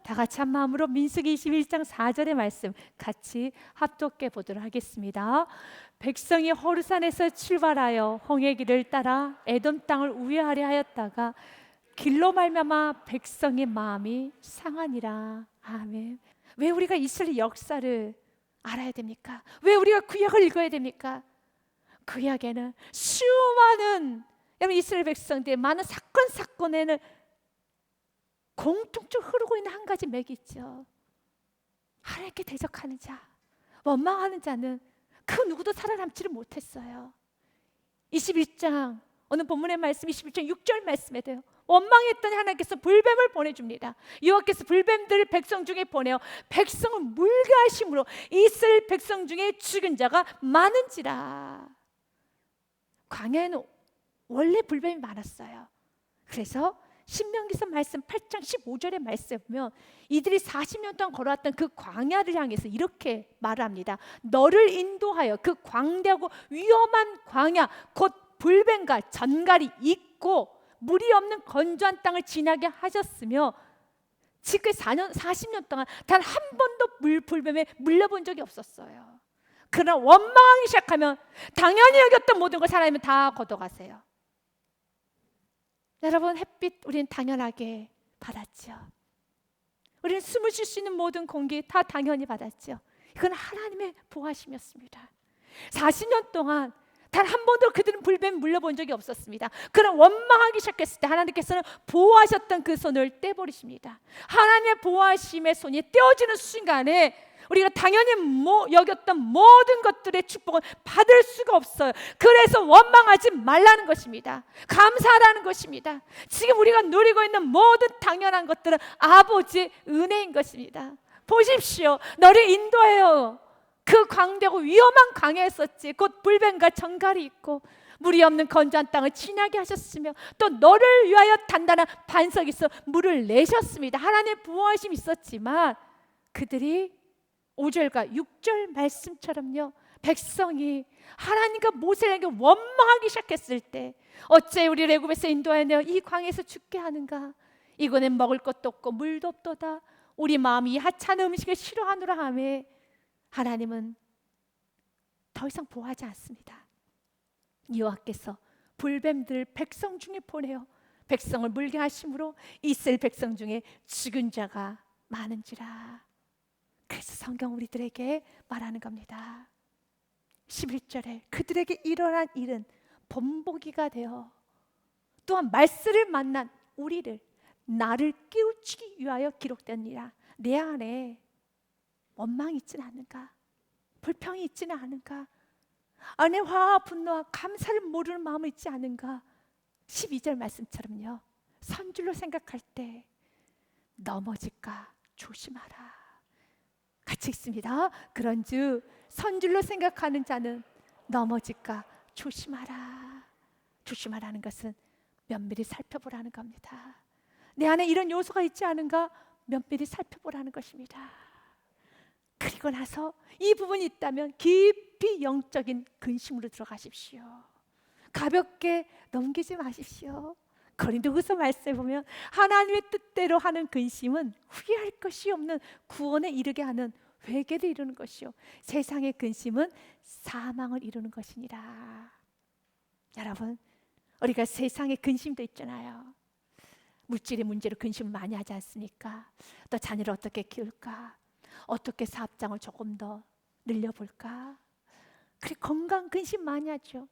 다 같이 한 마음으로 민수기 21장 4절의 말씀 같이 합독해 보도록 하겠습니다. 백성이 호르산에서 출발하여 홍해 길을 따라 에돔 땅을 우회하려 하였다가 길로 말미암아 백성의 마음이 상하니라. 아멘. 왜 우리가 이스라엘 역사를 알아야 됩니까? 왜 우리가 구약을 읽어야 됩니까? 구약에는 수많은 이스라엘 백성들의 많은 사건에는 공통적으로 흐르고 있는 한 가지 맥이 있죠. 하나님께 대적하는 자, 원망하는 자는 그 누구도 살아남지를 못했어요. 21장 오늘 본문의 말씀 21장 6절 말씀에 돼요. 원망했더니 하나님께서 불뱀을 보내줍니다. 여호와께서 불뱀들을 백성 중에 보내어 백성을 물게 하심으로 이스라엘 백성 중에 죽은 자가 많은지라. 광야에는 원래 불뱀이 많았어요. 그래서 신명기서 말씀 8장 15절의 말씀에 보면 이들이 40년 동안 걸어왔던 그 광야를 향해서 이렇게 말합니다. 너를 인도하여 그 광대하고 위험한 광야 곧 불뱀과 전갈이 있고 물이 없는 건조한 땅을 지나게 하셨으며 지금 40년 동안 단 한 번도 불뱀에 물려본 적이 없었어요. 그러나 원망하기 시작하면 당연히 여겼던 모든 걸 하나님은 다 걷어가세요. 여러분, 햇빛 우리는 당연하게 받았죠. 우리는 숨을 쉴 수 있는 모든 공기 다 당연히 받았죠. 이건 하나님의 보호하심이었습니다. 40년 동안 단 한 번도 그들은 불뱀 물려본 적이 없었습니다. 그러나 원망하기 시작했을 때 하나님께서는 보호하셨던 그 손을 떼버리십니다. 하나님의 보호하심의 손이 떼어지는 순간에 우리가 당연히 여겼던 모든 것들의 축복은 받을 수가 없어요. 그래서 원망하지 말라는 것입니다. 감사하라는 것입니다. 지금 우리가 누리고 있는 모든 당연한 것들은 아버지의 은혜인 것입니다. 보십시오. 너를 인도해요. 그 광대고 위험한 광야에 있었지. 곧 불뱀과 전갈이 있고 물이 없는 건조한 땅을 지나게 하셨으며 또 너를 위하여 단단한 반석이 있어 물을 내셨습니다. 하나님의 보호하심이 있었지만 그들이 5절과 6절 말씀처럼요, 백성이 하나님과 모세에게 원망하기 시작했을 때 어째 우리를 애굽에서 인도하여 이 광야에서 죽게 하는가? 이곳엔 먹을 것도 없고 물도 없도다. 우리 마음이 이 하찮은 음식을 싫어하노라 하며 하나님은 더 이상 보호하지 않습니다. 여호와께서 불뱀들 백성 중에 보내어 백성을 물게 하심으로 이스라엘 백성 중에 죽은 자가 많은지라. 그래서 성경 우리들에게 말하는 겁니다. 11절에 그들에게 일어난 일은 본보기가 되어 또한 말씀을 만난 우리를 나를 깨우치기 위하여 기록되니라. 내 안에 원망이 있지는 않은가? 불평이 있지는 않은가? 안에 화와 분노와 감사를 모르는 마음이 있지 않은가? 12절 말씀처럼요, 선줄로 생각할 때 넘어질까 조심하라. 같이 읽습니다. 그런즉 선줄로 생각하는 자는 넘어질까 조심하라. 조심하라는 것은 면밀히 살펴보라는 겁니다. 내 안에 이런 요소가 있지 않은가 면밀히 살펴보라는 것입니다. 그리고 나서 이 부분이 있다면 깊이 영적인 근심으로 들어가십시오. 가볍게 넘기지 마십시오. 고린도후서 말씀에 보면 하나님의 뜻대로 하는 근심은 후회할 것이 없는 구원에 이르게 하는 회개를 이루는 것이요 세상의 근심은 사망을 이루는 것이니라. 여러분, 우리가 세상의 근심도 있잖아요. 물질의 문제로 근심을 많이 하지 않습니까? 또 자녀를 어떻게 키울까? 어떻게 사업장을 조금 더 늘려볼까? 그래, 건강 근심 많이 하죠.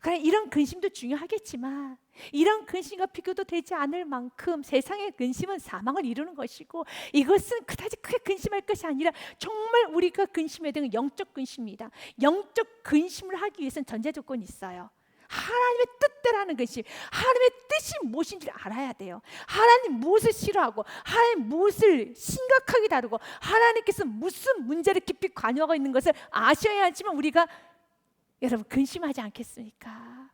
그래, 이런 근심도 중요하겠지만 이런 근심과 비교도 되지 않을 만큼 세상의 근심은 사망을 이루는 것이고 이것은 그다지 크게 근심할 것이 아니라 정말 우리가 근심해야 되는 영적 근심입니다. 영적 근심을 하기 위해서는 전제 조건이 있어요. 하나님의 뜻대로 하는 근심, 하나님의 뜻이 무엇인지를 알아야 돼요. 하나님 무엇을 싫어하고 하나님 무엇을 심각하게 다루고 하나님께서 무슨 문제를 깊이 관여하고 있는 것을 아셔야 하지만 우리가 여러분 근심하지 않겠습니까?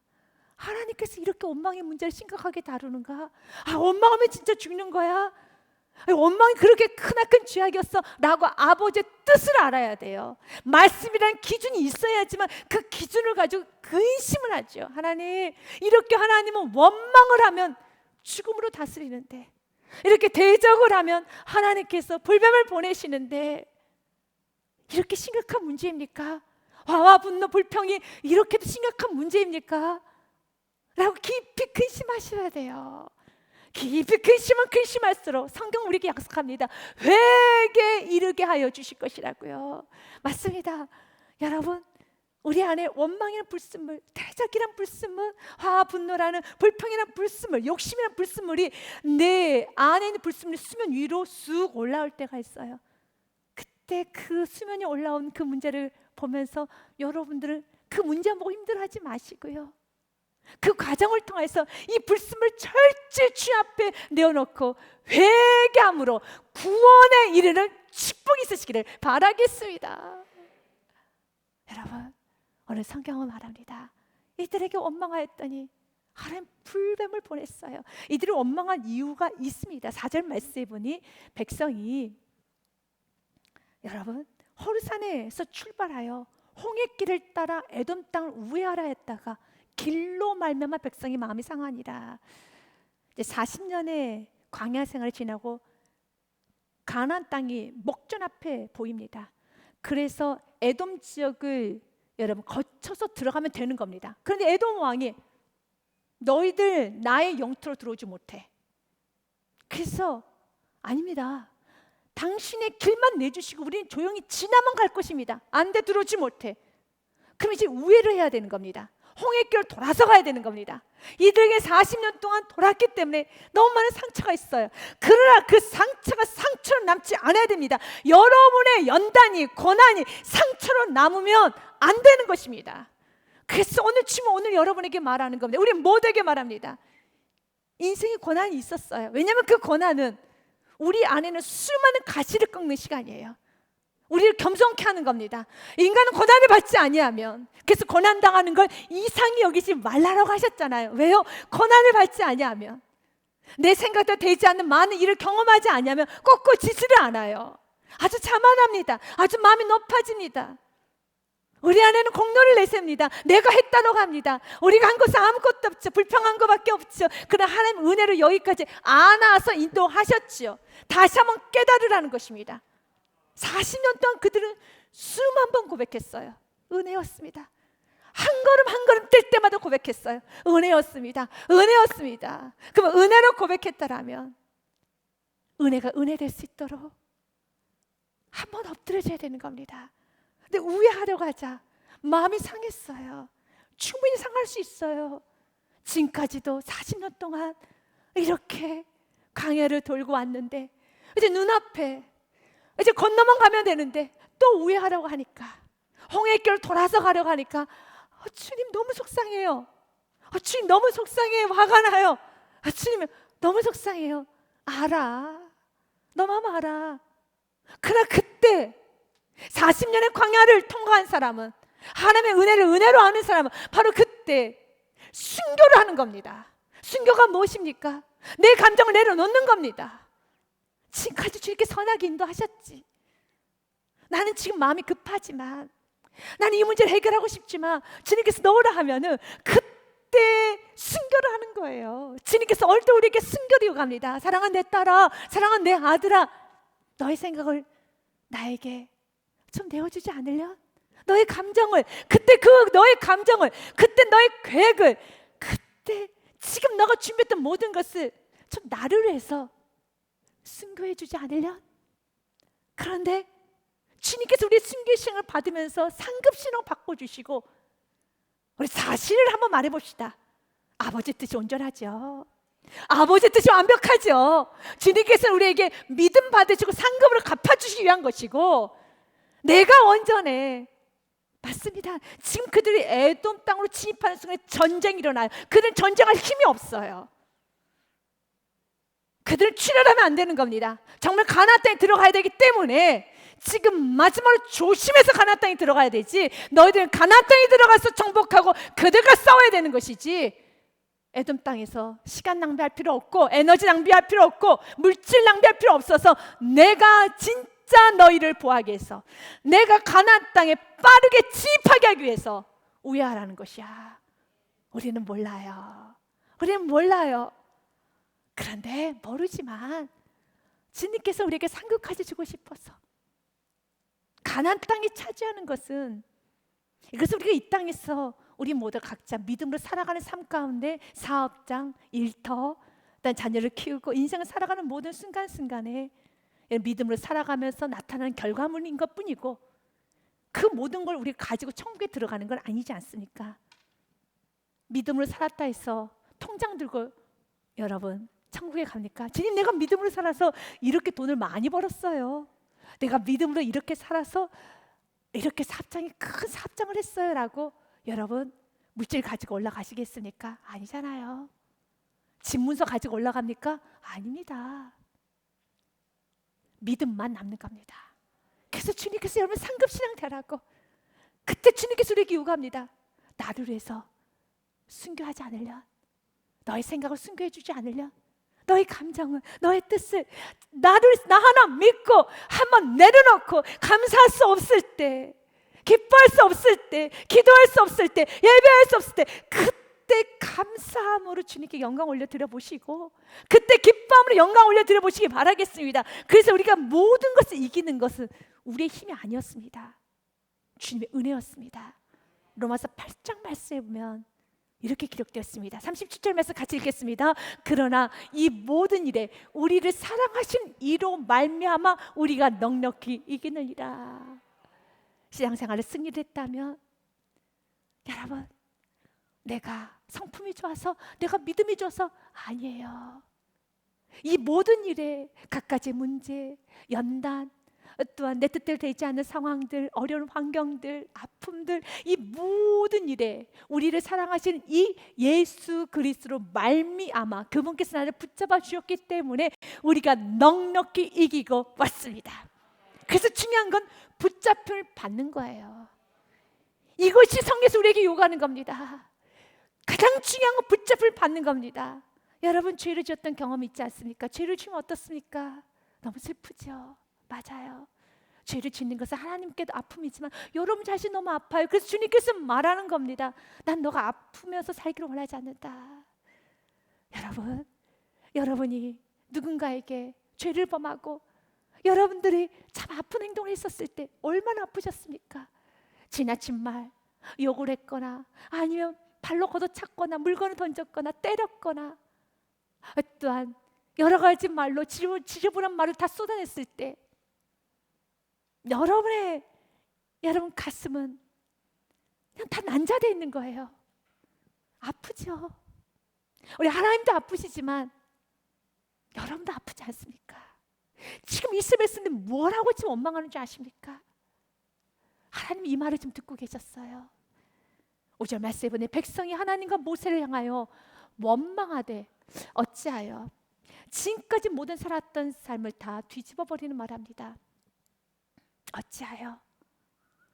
하나님께서 이렇게 원망의 문제를 심각하게 다루는가? 원망하면 진짜 죽는 거야? 원망이 그렇게 크나큰 죄악이었어 라고 아버지의 뜻을 알아야 돼요. 말씀이라는 기준이 있어야지만 그 기준을 가지고 근심을 하죠. 하나님, 이렇게 하나님은 원망을 하면 죽음으로 다스리는데 이렇게 대적을 하면 하나님께서 불뱀을 보내시는데 이렇게 심각한 문제입니까? 화와 분노, 불평이 이렇게도 심각한 문제입니까? 라고 깊이 근심하셔야 돼요. 깊이 근심은 근심할수록 성경 우리에게 약속합니다. 회개에 이르게 하여 주실 것이라고요. 맞습니다. 여러분, 우리 안에 원망이란 불순물, 대적이란 불순물, 화와 분노라는 불평이란 불순물, 욕심이란 불순물이 내 안에 있는 불순물이 수면 위로 쑥 올라올 때가 있어요. 그때 그 수면이 올라온 그 문제를 보면서 여러분들은 그 문제 보고 힘들어하지 마시고요. 그 과정을 통해서 이 불순물 철저히 주 앞에 내어놓고 회개함으로 구원에 이르는 축복이 있으시기를 바라겠습니다. 여러분, 오늘 성경은 말합니다. 이들에게 원망하였더니 하나님 불뱀을 보냈어요. 이들이 원망한 이유가 있습니다. 4절 말씀해 보니 백성이 여러분 호르산에서 출발하여 홍해길을 따라 에돔 땅을 우회하라 했다가 길로 말미암아 백성이 마음이 상하니라. 이제 40년의 광야 생활을 지나고 가나안 땅이 목전 앞에 보입니다. 그래서 에돔 지역을 여러분 거쳐서 들어가면 되는 겁니다. 그런데 에돔 왕이 너희들 나의 영토로 들어오지 못해. 그래서 아닙니다. 당신의 길만 내주시고 우리는 조용히 지나만 갈 것입니다. 안 돼, 들어오지 못해. 그럼 이제 우회를 해야 되는 겁니다. 홍해길을 돌아서 가야 되는 겁니다. 이들에게 40년 동안 돌았기 때문에 너무 많은 상처가 있어요. 그러나 그 상처가 상처로 남지 않아야 됩니다. 여러분의 연단이, 고난이 상처로 남으면 안 되는 것입니다. 그래서 오늘 여러분에게 말하는 겁니다. 우리 모두에게 말합니다. 인생의 고난이 있었어요. 왜냐하면 그 고난은 우리 안에는 수많은 가시를 꺾는 시간이에요. 우리를 겸손케 하는 겁니다. 인간은 고난을 받지 아니하면, 그래서 고난당하는 걸 이상히 여기지 말라라고 하셨잖아요. 왜요? 고난을 받지 아니하면, 내 생각대로 되지 않는 많은 일을 경험하지 아니하면 꺾어지지를 않아요. 아주 자만합니다. 아주 마음이 높아집니다. 우리 안에는 공로를 내셉니다. 내가 했다고 합니다. 우리가 한 것은 아무것도 없죠. 불평한 것밖에 없죠. 그러나 하나님 은혜로 여기까지 안아서 인도하셨죠. 다시 한번 깨달으라는 것입니다. 40년 동안 그들은 수만 번 고백했어요. 은혜였습니다. 한 걸음 한 걸음 뗄 때마다 고백했어요. 은혜였습니다. 은혜였습니다. 그럼 은혜로 고백했다라면 은혜가 은혜 될 수 있도록 한번 엎드려져야 되는 겁니다. 근데 우회하려고 하자 마음이 상했어요. 충분히 상할 수 있어요. 지금까지도 40년 동안 이렇게 광야를 돌고 왔는데 이제 눈앞에 이제 건너만 가면 되는데 또 우회하려고 하니까, 홍해길을 돌아서 가려고 하니까 주님 너무 속상해요. 주님 너무 속상해요. 화가 나요. 주님 너무 속상해요. 알아. 너 마음 알아. 그러나 그때 40년의 광야를 통과한 사람은, 하나님의 은혜를 은혜로 아는 사람은 바로 그때 순교를 하는 겁니다. 순교가 무엇입니까? 내 감정을 내려놓는 겁니다. 지금까지 주님께 선하게 인도하셨지. 나는 지금 마음이 급하지만, 나는 이 문제를 해결하고 싶지만 주님께서 넣으라 하면은 그때 순교를 하는 거예요. 주님께서 오늘도 우리에게 순교를 요구합니다. 사랑하는 내 딸아, 사랑하는 내 아들아, 너의 생각을 나에게 좀 내어주지 않으려? 너의 감정을, 그때 너의 감정을, 그때 너의 계획을, 그때 지금 너가 준비했던 모든 것을 좀 나를 위해서 순교해 주지 않으려? 그런데 주님께서 우리 순교의 시간을 받으면서 상급신호 바꿔주시고, 우리 사실을 한번 말해봅시다. 아버지 뜻이 온전하죠. 아버지 뜻이 완벽하죠. 주님께서는 우리에게 믿음 받으시고 상급으로 갚아주시기 위한 것이고, 내가 온전해. 맞습니다. 지금 그들이 에돔 땅으로 진입하는 순간에 전쟁이 일어나요. 그들은 전쟁할 힘이 없어요. 그들은 출혈하면 안 되는 겁니다. 정말 가나안 땅에 들어가야 되기 때문에 지금 마지막으로 조심해서 가나안 땅에 들어가야 되지, 너희들은 가나안 땅에 들어가서 정복하고 그들과 싸워야 되는 것이지, 에돔 땅에서 시간 낭비할 필요 없고 에너지 낭비할 필요 없고 물질 낭비할 필요 없어서 내가 진짜 너희를 보호하기 위해서, 내가 가나안 땅에 빠르게 진입하게 하기 위해서 우회하라는 것이야. 우리는 몰라요. 우리는 몰라요. 그런데 모르지만 주님께서 우리에게 상급까지 주고 싶어서 가나안 땅이 차지하는 것은, 이것을 우리가 이 땅에서 우리 모두 각자 믿음으로 살아가는 삶 가운데 사업장, 일터, 일단 자녀를 키우고 인생을 살아가는 모든 순간순간에 믿음으로 살아가면서 나타나는 결과물인 것뿐이고, 그 모든 걸 우리가 가지고 천국에 들어가는 건 아니지 않습니까? 믿음으로 살았다 해서 통장 들고 여러분 천국에 갑니까? 주님, 내가 믿음으로 살아서 이렇게 돈을 많이 벌었어요, 내가 믿음으로 이렇게 살아서 이렇게 큰 사업장을 했어요 라고 여러분 물질 가지고 올라가시겠습니까? 아니잖아요. 집문서 가지고 올라갑니까? 아닙니다. 믿음만 남는 겁니다. 그래서 주님께서 여러분 상급신앙 되라고, 그때 주님께서 우리에게 요구합니다. 나를 위해서 순교하지 않으려, 너의 생각을 순교해 주지 않으려, 너의 감정을, 너의 뜻을 나 하나 믿고 한번 내려놓고 감사할 수 없을 때, 기뻐할 수 없을 때, 기도할 수 없을 때, 예배할 수 없을 때, 그때 감사함으로 주님께 영광 올려드려 보시고, 그때 기뻐함으로 영광 올려드려 보시기 바라겠습니다. 그래서 우리가 모든 것을 이기는 것은 우리의 힘이 아니었습니다. 주님의 은혜였습니다. 로마서 8장 말씀에 보면 이렇게 기록되었습니다. 37절 말씀 같이 읽겠습니다. 그러나 이 모든 일에 우리를 사랑하신 이로 말미암아 우리가 넉넉히 이기느니라. 신앙생활에 승리를 했다면, 여러분, 내가 성품이 좋아서, 내가 믿음이 좋아서 아니에요. 이 모든 일에 갖가지 문제, 연단, 또한 내 뜻대로 되지 않는 상황들, 어려운 환경들, 아픔들, 이 모든 일에 우리를 사랑하신 이 예수 그리스도로 말미암아 그분께서 나를 붙잡아 주셨기 때문에 우리가 넉넉히 이기고 왔습니다. 그래서 중요한 건 붙잡힘을 받는 거예요. 이것이 성경에서 우리에게 요구하는 겁니다. 가장 중요한 건 붙잡힘을 받는 겁니다. 여러분, 죄를 지었던 경험이 있지 않습니까? 죄를 지으면 어떻습니까? 너무 슬프죠. 맞아요. 죄를 짓는 것은 하나님께도 아픔이지만 여러분 자신 너무 아파요. 그래서 주님께서 말하는 겁니다. 난 너가 아프면서 살기를 원하지 않는다. 여러분, 여러분이 누군가에게 죄를 범하고 여러분들이 참 아픈 행동을 했었을 때 얼마나 아프셨습니까? 지나친 말, 욕을 했거나 아니면 발로 걷어찼거나 물건을 던졌거나 때렸거나, 또한 여러 가지 말로 지저분한 말을 다 쏟아냈을 때 여러분 가슴은 그냥 다 난자되어 있는 거예요. 아프죠. 우리 하나님도 아프시지만 여러분도 아프지 않습니까? 지금 이스라엘은 뭐라고 지금 원망하는 줄 아십니까? 하나님 이 말을 좀 듣고 계셨어요. 5절 말씀에 보니 백성이 하나님과 모세를 향하여 원망하되 어찌하여 지금까지 모든 살았던 삶을 다 뒤집어버리는 말합니다. 어찌하여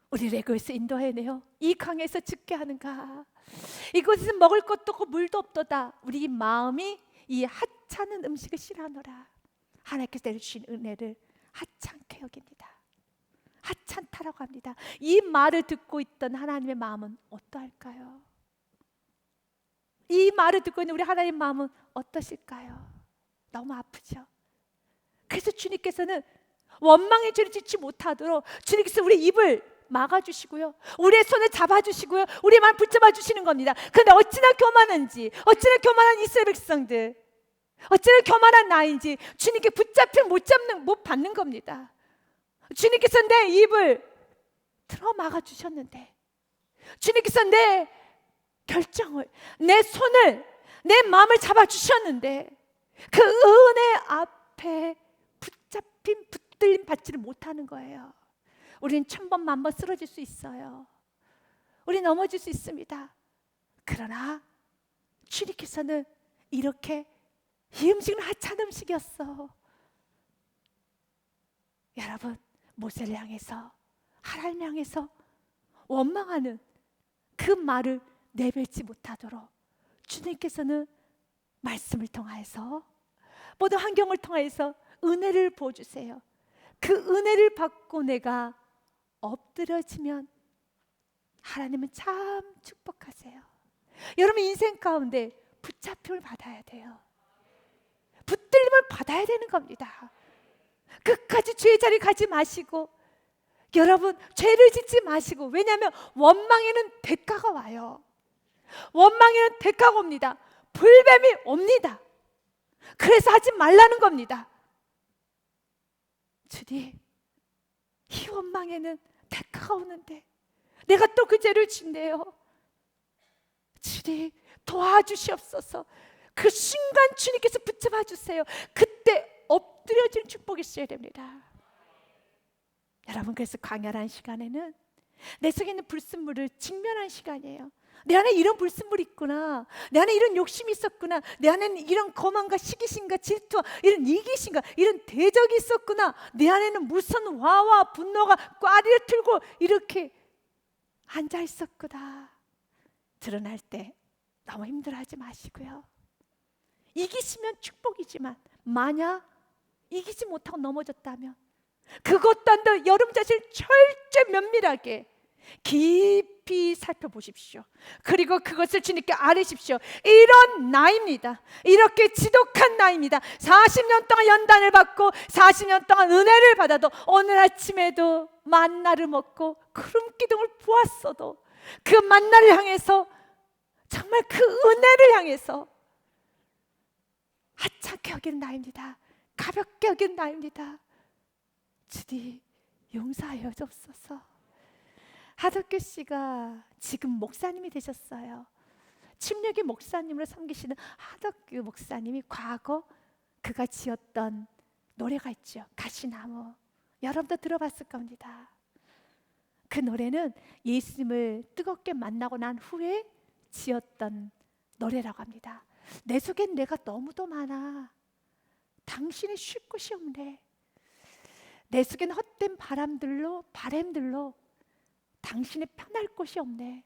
우리를 애굽에서 인도해내어 이 강에서 죽게 하는가? 이곳에서 먹을 것도 없고 물도 없도다. 우리 마음이 이 하찮은 음식을 싫어하노라. 하나님께서 내려주신 은혜를 하찮게 여깁니다. 하찮다라고 합니다. 이 말을 듣고 있던 하나님의 마음은 어떠할까요? 이 말을 듣고 있는 우리 하나님의 마음은 어떠실까요? 너무 아프죠. 그래서 주님께서는 원망의 죄를 짓지 못하도록 주님께서 우리 입을 막아주시고요, 우리의 손을 잡아주시고요, 우리의 마음을 붙잡아 주시는 겁니다. 그런데 어찌나 교만한지, 어찌나 교만한 이스라엘 백성들, 어찌나 교만한 나인지 주님께 붙잡히면 못 받는 겁니다. 주님께서 내 입을 틀어 막아주셨는데, 주님께서 내 결정을, 내 손을, 내 마음을 잡아주셨는데 그 은혜 앞에 붙들림 받지를 못하는 거예요. 우리는 1000번 만번 쓰러질 수 있어요. 우리 넘어질 수 있습니다. 그러나 주님께서는 이렇게 이 음식은 하찮은 음식이었어. 여러분, 모세를 향해서, 하나님을 향해서 원망하는 그 말을 내뱉지 못하도록 주님께서는 말씀을 통하여서, 모든 환경을 통하여서 은혜를 부어주세요. 그 은혜를 받고 내가 엎드려지면 하나님은 참 축복하세요. 여러분 인생 가운데 붙잡힘을 받아야 돼요. 붙들림을 받아야 되는 겁니다. 끝까지 죄의 자리 가지 마시고, 여러분 죄를 짓지 마시고. 왜냐하면 원망에는 대가가 와요. 원망에는 대가가 옵니다. 불뱀이 옵니다. 그래서 하지 말라는 겁니다. 주님, 이 원망에는 대가가 오는데 내가 또 그 죄를 짓네요. 주님 도와주시옵소서. 그 순간 주님께서 붙잡아 주세요. 그때 엎드려진 축복이 있어야 됩니다. 여러분, 그래서 광야라는 시간에는 내 속에 있는 불순물을 직면한 시간이에요. 내 안에 이런 불순물이 있구나, 내 안에 이런 욕심이 있었구나, 내 안에는 이런 거만과 시기심과 질투와 이런 이기심과 이런 대적이 있었구나, 내 안에는 무슨 화와 분노가 꽈리를 틀고 이렇게 앉아 있었구나. 드러날 때 너무 힘들어하지 마시고요. 이기시면 축복이지만 만약 이기지 못하고 넘어졌다면 그것도 안 돼. 여러분 자신을 철저히 면밀하게 깊이 살펴보십시오. 그리고 그것을 주님께 아뢰십시오. 이런 나입니다. 이렇게 지독한 나입니다. 40년 동안 연단을 받고 40년 동안 은혜를 받아도 오늘 아침에도 만나를 먹고 구름 기둥을 보았어도 그 만나를 향해서, 정말 그 은혜를 향해서 하찮게 여기는 나입니다. 가볍게 여기는 나입니다. 주님 용서하여 주옵소서. 하덕규 씨가 지금 목사님이 되셨어요. 침례교 목사님으로 섬기시는 하덕규 목사님이 과거 그가 지었던 노래가 있죠. 가시나무. 여러분도 들어봤을 겁니다. 그 노래는 예수님을 뜨겁게 만나고 난 후에 지었던 노래라고 합니다. 내 속엔 내가 너무도 많아. 당신이 쉴 곳이 없네. 내 속엔 헛된 바람들로 당신의 편할 곳이 없네.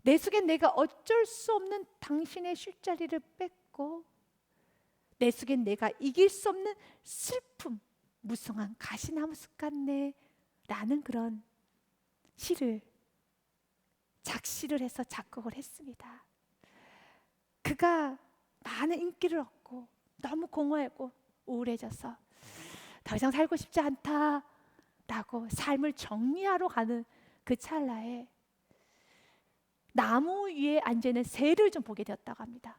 내 속엔 내가 어쩔 수 없는 당신의 쉴 자리를 뺏고, 내 속엔 내가 이길 수 없는 슬픔, 무성한 가시나무 숲 같네 라는 그런 시를 작시를 해서 작곡을 했습니다. 그가 많은 인기를 얻고 너무 공허하고 우울해져서 더 이상 살고 싶지 않다라고 삶을 정리하러 가는 그 찰나에 나무 위에 앉아있는 새를 좀 보게 되었다고 합니다.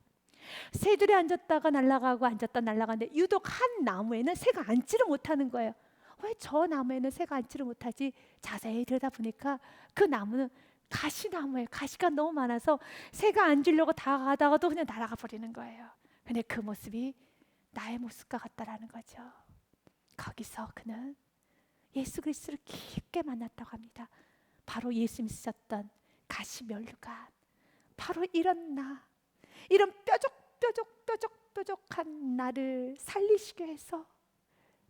새들이 앉았다가 날아가고 앉았다 날아가는데 유독 한 나무에는 새가 앉지를 못하는 거예요. 왜 저 나무에는 새가 앉지를 못하지? 자세히 들여다보니까 그 나무는 가시나무예요. 가시가 너무 많아서 새가 앉으려고 다가가다가도 그냥 날아가 버리는 거예요. 근데 그 모습이 나의 모습과 같다라는 거죠. 거기서 그는 예수 그리스도를 깊게 만났다고 합니다. 바로 예수님이 쓰셨던 가시면류관, 바로 이런 나, 이런 뾰족한 나를 살리시기 위해서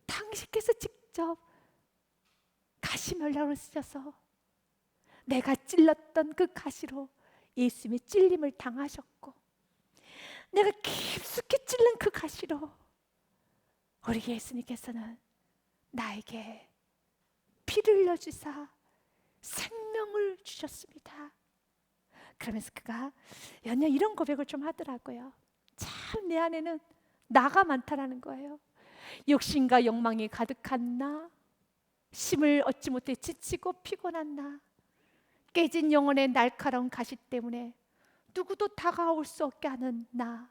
당신께서 직접 가시면류관을 쓰셔서 내가 찔렀던 그 가시로 예수님이 찔림을 당하셨고, 내가 깊숙이 찔른 그 가시로 우리 예수님께서는 나에게 피를 흘려주사 생명을 주셨습니다. 그러면서 그가 연년 이런 고백을 좀 하더라고요. 참 내 안에는 나가 많다라는 거예요. 욕심과 욕망이 가득한 나, 힘을 얻지 못해 지치고 피곤한 나, 깨진 영혼의 날카로운 가시 때문에 누구도 다가올 수 없게 하는 나,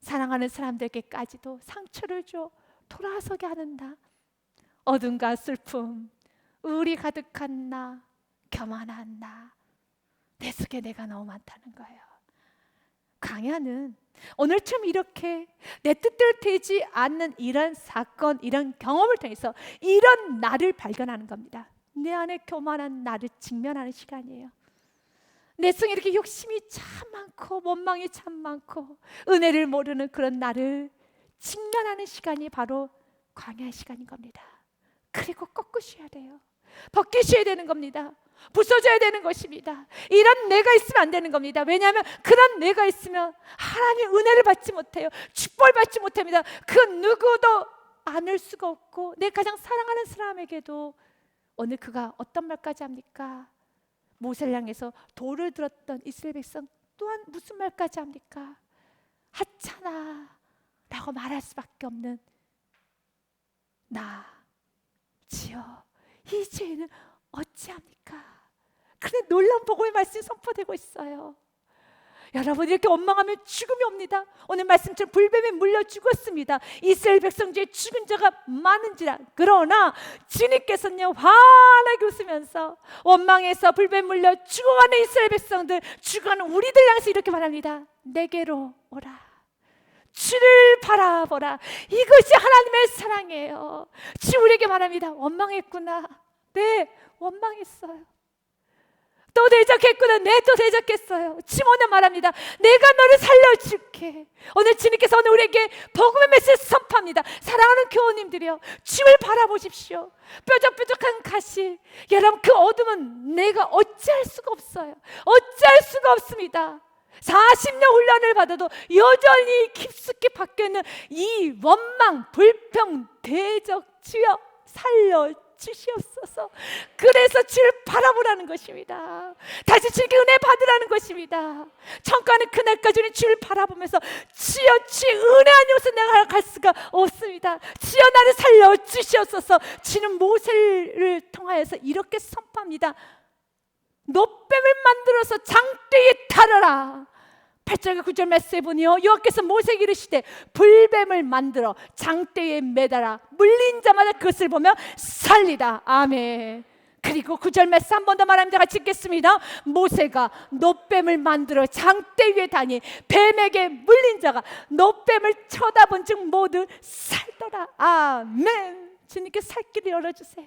사랑하는 사람들에게까지도 상처를 줘 돌아서게 하는 나, 어둠과 슬픔, 우울이 가득한 나, 교만한 나, 내 속에 내가 너무 많다는 거예요. 광야는 오늘처럼 이렇게 내 뜻대로 되지 않는 이런 사건, 이런 경험을 통해서 이런 나를 발견하는 겁니다. 내 안에 교만한 나를 직면하는 시간이에요. 내 속에 이렇게 욕심이 참 많고 원망이 참 많고 은혜를 모르는 그런 나를 직면하는 시간이 바로 광야의 시간인 겁니다. 그리고 꺾으셔야 돼요. 벗기셔야 되는 겁니다. 부서져야 되는 것입니다. 이런 내가 있으면 안 되는 겁니다. 왜냐하면 그런 내가 있으면 하나님 은혜를 받지 못해요. 축복을 받지 못합니다. 그 누구도 안을 수가 없고, 내 가장 사랑하는 사람에게도 오늘 그가 어떤 말까지 합니까? 모세를 향해서 돌을 들었던 이스라엘 백성 또한 무슨 말까지 합니까? 하찮아, 라고 말할 수밖에 없는 나 지어 이 죄는 어찌합니까? 그런데 놀라운 복음의 말씀이 선포되고 있어요. 여러분, 이렇게 원망하면 죽음이 옵니다. 오늘 말씀처럼 불뱀에 물려 죽었습니다. 이스라엘 백성 중에 죽은 자가 많은지라. 그러나 주님께서는요 환하게 웃으면서 원망해서 불뱀에 물려 죽어가는 이스라엘 백성들, 죽어가는 우리들 향해서 이렇게 말합니다. 내게로 오라. 주를 바라보라. 이것이 하나님의 사랑이에요. 주 우리에게 말합니다. 원망했구나. 네, 원망했어요. 또 대적했구나. 네, 또 대적했어요. 지금 오늘 말합니다. 내가 너를 살려줄게. 오늘 주님께서 오늘 우리에게 복음의 메시지 선포합니다. 사랑하는 교우님들이요, 주를 바라보십시오. 뾰족뾰족한 가시, 여러분, 그 어둠은 내가 어찌할 수가 없어요. 어찌할 수가 없습니다. 40년 훈련을 받아도 여전히 깊숙이 박혀있는 이 원망, 불평, 대적, 주여 살려주시옵소서. 그래서 주를 바라보라는 것입니다. 다시 주님께 은혜 받으라는 것입니다. 천가는 그날까지 우리는 주를 바라보면서 주여, 주의 은혜 아니어서 내가 갈 수가 없습니다. 주여, 나를 살려주시옵소서. 주는 모세를 통하여서 이렇게 선포합니다. 놋뱀을 만들어서 장대에 달아라. 8절과 9절 말씀에 보니요, 여호와께서 모세에게 이르시되 불뱀을 만들어 장대에 매달아 물린 자마다 그것을 보며 살리다. 아멘. 그리고 9절 말씀 한 번 더 말합니다. 같이 읽겠습니다. 모세가 놋뱀을 만들어 장대 위에 다니 뱀에게 물린 자가 놋뱀을 쳐다본 즉 모두 살더라. 아멘. 주님께 살 길을 열어주세요.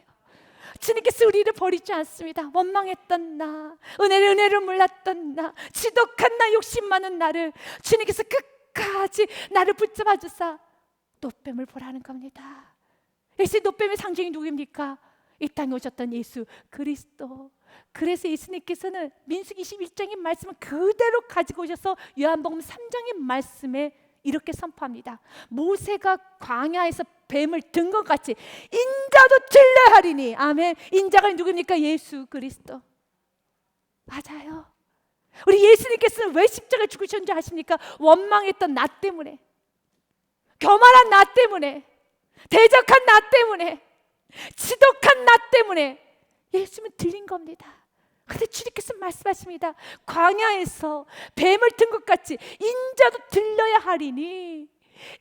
주님께서 우리를 버리지 않습니다. 원망했던 나, 은혜를 몰랐던 나, 지독한 나, 욕심 많은 나를 주님께서 끝까지 나를 붙잡아 주사 놋뱀을 보라는 겁니다. 역시 놋뱀의 상징이 누구입니까? 이 땅에 오셨던 예수 그리스도. 그래서 예수님께서는 민수기 21장의 말씀을 그대로 가지고 오셔서 요한복음 3장의 말씀에 이렇게 선포합니다. 모세가 광야에서 뱀을 든 것 같이 인자도 들려 하리니. 아멘. 인자가 누굽니까? 예수 그리스도. 맞아요. 우리 예수님께서는 왜 십자가에 죽으셨는지 아십니까? 원망했던 나 때문에, 교만한 나 때문에, 대적한 나 때문에, 지독한 나 때문에 예수님은 들린 겁니다. 그런데 주님께서 말씀하십니다. 광야에서 뱀을 든 것 같이 인자도 들려야 하리니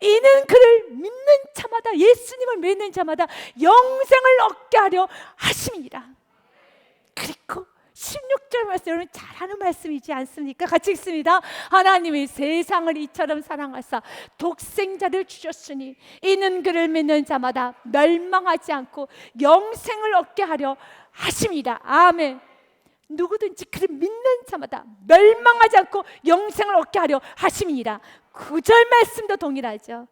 이는 그를 믿는 자마다, 예수님을 믿는 자마다 영생을 얻게 하려 하심이니라. 그리고 16절 말씀, 여러분 잘 아는 말씀이지 않습니까? 같이 읽습니다. 하나님이 세상을 이처럼 사랑하사 독생자를 주셨으니 이는 그를 믿는 자마다 멸망하지 않고 영생을 얻게 하려 하심이다. 아멘. 누구든지 그를 믿는 자마다 멸망하지 않고 영생을 얻게 하려 하심이니라. 9절 말씀도 동일하죠.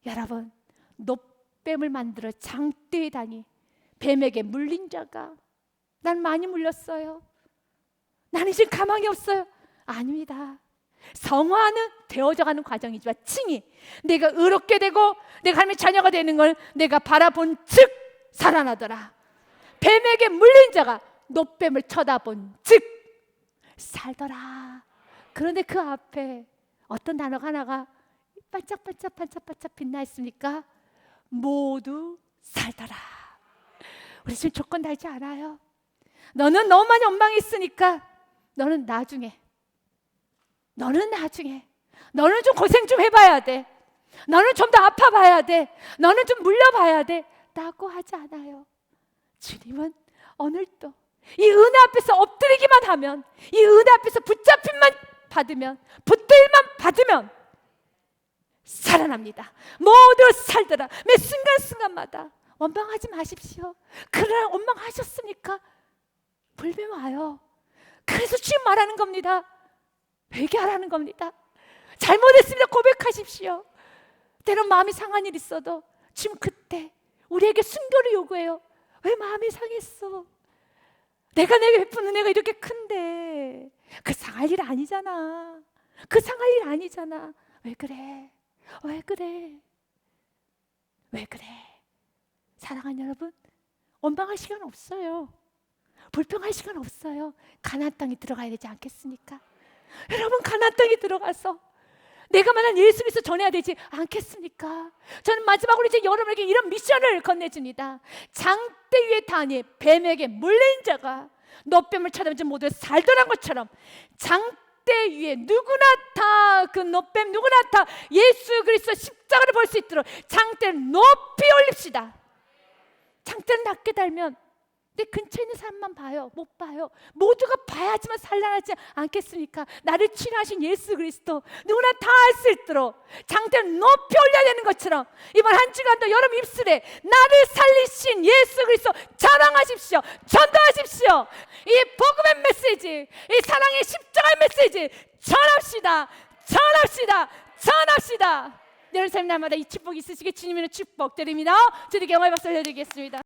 여러분, 놋뱀을 만들어 장대에 다니 뱀에게 물린 자가, 난 많이 물렸어요, 나는 지금 가망이 없어요. 아닙니다. 성화는 되어져가는 과정이지만 칭이 내가 의롭게 되고 내가 하나님의 자녀가 되는 걸 내가 바라본 즉 살아나더라. 뱀에게 물린 자가 놋뱀을 쳐다본 즉 살더라. 그런데 그 앞에 어떤 단어가 하나가 반짝반짝 빛나 있습니까? 모두 살더라. 우리 지금 조건 달지 않아요. 너는 너무 많이 원망했으니까 너는 나중에 너는 좀 고생 좀 해봐야 돼, 너는 좀 더 아파봐야 돼, 너는 좀 물려봐야 돼 라고 하지 않아요. 주님은 오늘도 이 은혜 앞에서 엎드리기만 하면, 이 은혜 앞에서 붙잡힘만 받으면, 붙들만 받으면 살아납니다. 모두 살더라. 매 순간순간마다 원망하지 마십시오. 그러나 원망하셨습니까? 불뱀 와요. 그래서 주님 말하는 겁니다. 회개하라는 겁니다. 잘못했습니다. 고백하십시오. 때론 마음이 상한 일 있어도 지금 그때 우리에게 순교를 요구해요. 왜 마음이 상했어? 내가 내게 베푼 은혜가 이렇게 큰데 그 상할 일 아니잖아. 그 상할 일 아니잖아. 왜 그래? 왜 그래? 왜 그래? 사랑하는 여러분, 원망할 시간 없어요. 불평할 시간 없어요. 가나안 땅에 들어가야 되지 않겠습니까? 여러분, 가나안 땅에 들어가서 내가 만난 예수 그리스도 전해야 되지 않겠습니까? 저는 마지막으로 이제 여러분에게 이런 미션을 건네줍니다. 장대 위에 타니 뱀에게 물린 자가 노뱀을 찾아보지 못해 살더란 것처럼 장대 위에 누구나 다 그 노뱀 누구나 다 예수 그리스도 십자가를 볼 수 있도록 장대를 높이 올립시다. 장대를 낮게 달면 내 근처에 있는 사람만 봐요. 못 봐요. 모두가 봐야지만 산란하지 않겠습니까? 나를 치료하신 예수 그리스도 누구나 다 알 수 있도록 장대를 높이 올려야 되는 것처럼 이번 한 주간도 여러분 입술에 나를 살리신 예수 그리스도 자랑하십시오. 전도하십시오. 이 복음의 메시지, 이 사랑의 십자가의 메시지 전합시다. 전합시다. 전합시다. 여러분 삶 날마다 이 축복이 있으시길 주님의 축복 드립니다. 주님께 영광의 박수 올려드리겠습니다.